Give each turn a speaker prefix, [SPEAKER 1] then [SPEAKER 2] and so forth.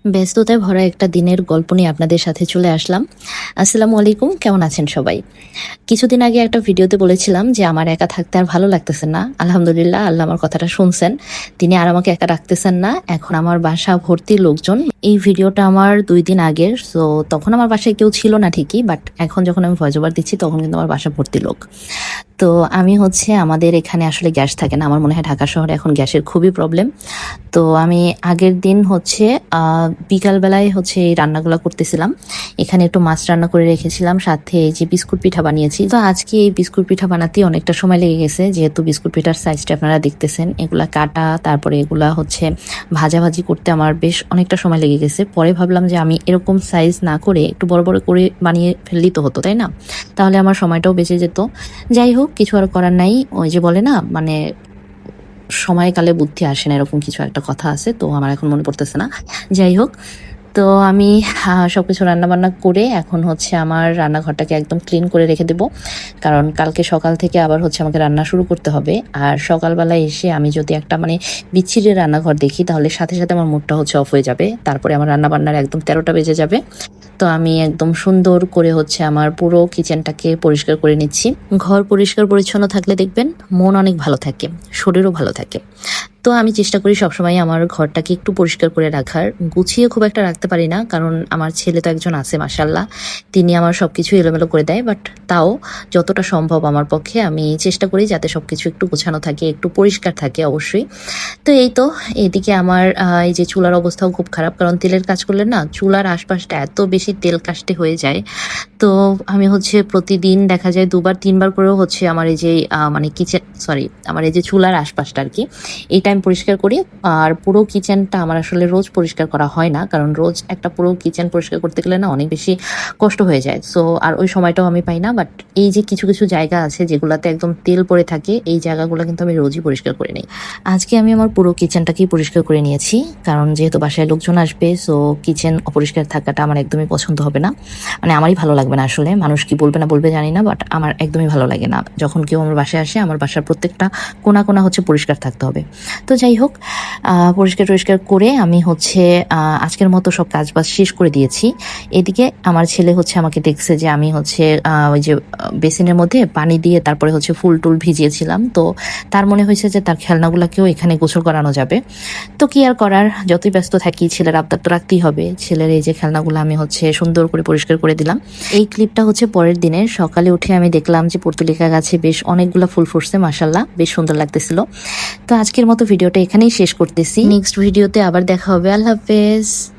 [SPEAKER 1] ব্যস্ততায় ভরা একটা দিনের গল্প নিয়ে আপনাদের সাথে চলে আসলাম। আসসালামু আলাইকুম, কেমন আছেন সবাই? কিছুদিন আগে একটা ভিডিওতে বলেছিলাম যে আমার একা থাকতে আর ভালো লাগতেছে না। আলহামদুলিল্লাহ, আল্লাহ আমার কথাটা শুনছেন। তিনি আর আমাকে একা রাখতেছেন না। এখন আমার বাসা ভর্তি লোকজন। এই ভিডিওটা আমার ২ দিন আগের। সো তখন আমার বাসায় কেউ ছিল না ঠিকই, বাট এখন যখন আমি ভয়েস ওভার দিচ্ছি তখন কিন্তু আমার বাসা ভর্তি লোক। তো আমি আমাদের এখানে আসলে গ্যাস থাকে না। আমার মনে হয় ঢাকা শহরে এখন গ্যাসের খুবই প্রবলেম। তো আমি আগের দিন বিকালবেলায় এই রান্নাগুলো করতেছিলাম। এখানে একটু মাছ রান্না করে রেখেছিলাম, সাথে এই যে বিস্কুট পিঠা বানিয়েছি। তো আজকে এই বিস্কুট পিঠা বানাতে অনেকটা সময় লেগে গেছে, যেহেতু বিস্কুট পিঠার সাইজটা আপনারা দেখতেছেন। এগুলা কাটা, তারপরে এগুলা ভাজাভাজি করতে আমার বেশ অনেকটা সময় লেগে গেছে। পরে ভাবলাম যে আমি এরকম সাইজ না করে একটু বড় বড় করে বানিয়ে ফেললেই তো হতো, তাই না? তাহলে আমার সময়টাও বেঁচে যেত। যাই হোক, কিছু আর করার নাই। ওই যে বলে না, মানে সময়কালে বুদ্ধি আসে না, এরকম কিছু একটা কথা আছে, তো আমার এখন মনে পড়তেছে না। যাই হোক, তো আমি সবকিছু রান্নাবান্না করে এখন আমার রান্নাঘরটাকে একদম ক্লিন করে রেখে দেব, কারণ কালকে সকাল থেকে আবার আমাকে রান্না শুরু করতে হবে। আর সকালবেলা এসে আমি যদি একটা বিচ্ছিরি রান্নাঘর দেখি, তাহলে সাথে সাথে আমার মুডটা অফ হয়ে যাবে। তারপরে আমার রান্নাবান্নার একদম ১৩টা বেজে যাবে। তো আমি একদম সুন্দর করে আমার পুরো কিচেনটাকে পরিষ্কার করে নিচ্ছি। ঘর পরিষ্কার পরিচ্ছন্ন থাকলে দেখবেন মন অনেক ভালো থাকে, শরীরও ভালো থাকে। তো আমি চেষ্টা করি সবসময় আমার ঘরটাকে একটু পরিষ্কার করে রাখার। গুছিয়ে খুব একটা রাখতে পারি না, কারণ আমার ছেলে তো একজন আছে মাশাআল্লাহ, তিনি আমার সবকিছু এলোমেলো করে দেয়। বাট তাও যতটা সম্ভব আমার পক্ষে আমি চেষ্টা করি যাতে সবকিছু একটু গোছানো থাকে, একটু পরিষ্কার থাকে অবশ্যই। তো এই তো, এদিকে আমার এই যে চুলার অবস্থাও খুব খারাপ, কারণ তেলের কাজ করলে না চুলার আশপাশটা এত বেশি তেল কাস্টে হয়ে যায়। তো আমি প্রতিদিন দেখা যায় ২ বার ৩ বার করেও আমার এই যে আমার এই যে চুলার আশপাশটা আর কি, এইটা আমি পরিষ্কার করি। আর পুরো কিচেনটা আমার আসলে রোজ পরিষ্কার করা হয় না, কারণ রোজ একটা পুরো কিচেন পরিষ্কার করতে গেলে না অনেক বেশি কষ্ট হয়ে যায়। সো আর ওই সময়টাও আমি পাই না। বাট এই যে কিছু কিছু জায়গা আছে যেগুলাতে একদম তেল পড়ে থাকে, এই জায়গাগুলো কিন্তু আমি রোজই পরিষ্কার করে নিই। আজকে আমি আমার পুরো কিচেনটাকেই পরিষ্কার করে নিয়েছি, কারণ যেহেতু বাসায় লোকজন আসবে, সো কিচেন অপরিষ্কার থাকাটা আমার একদমই পছন্দ হবে না। আমারই ভালো লাগবে না আসলে। মানুষ কি বলবে না বলবে জানি না, বাট আমার একদমই ভালো লাগে না যখন কেউ আমার বাসায় আসে আমার বাসার প্রত্যেকটা কোণা কোণা পরিষ্কার থাকতে হবে। তো যাই হোক, পরিষ্কার টরিষ্কার করে আমি আজকের মতো সব কাজ বাজ শেষ করে দিয়েছি। এদিকে আমার ছেলে আমাকে দেখছে যে আমি ওই যে বেসিনের মধ্যে পানি দিয়ে তারপরে ফুল টুল ভিজিয়েছিলাম। তো তার মনে হয়েছে যে তার খেলনাগুলোকেও এখানে গোসল করানো যাবে। তো কি আর করার, যতই ব্যস্ত থাকি ছেলের আবদার তো রাখতেই হবে। ছেলের এই যে খেলনাগুলো আমি সুন্দর করে পরিষ্কার করে দিলাম। এই ক্লিপটা পরের দিনের সকালে উঠে আমি দেখলাম যে পর্তুলিকা গাছে বেশ অনেকগুলো ফুল ফুটছে, মাশাআল্লাহ, বেশ সুন্দর লাগতেছিল। তো আজকের মতো ভিডিওটা এখানেই শেষ করতেছি। নেক্সট ভিডিওতে আবার দেখা হবে। আল্লাহ হাফেজ।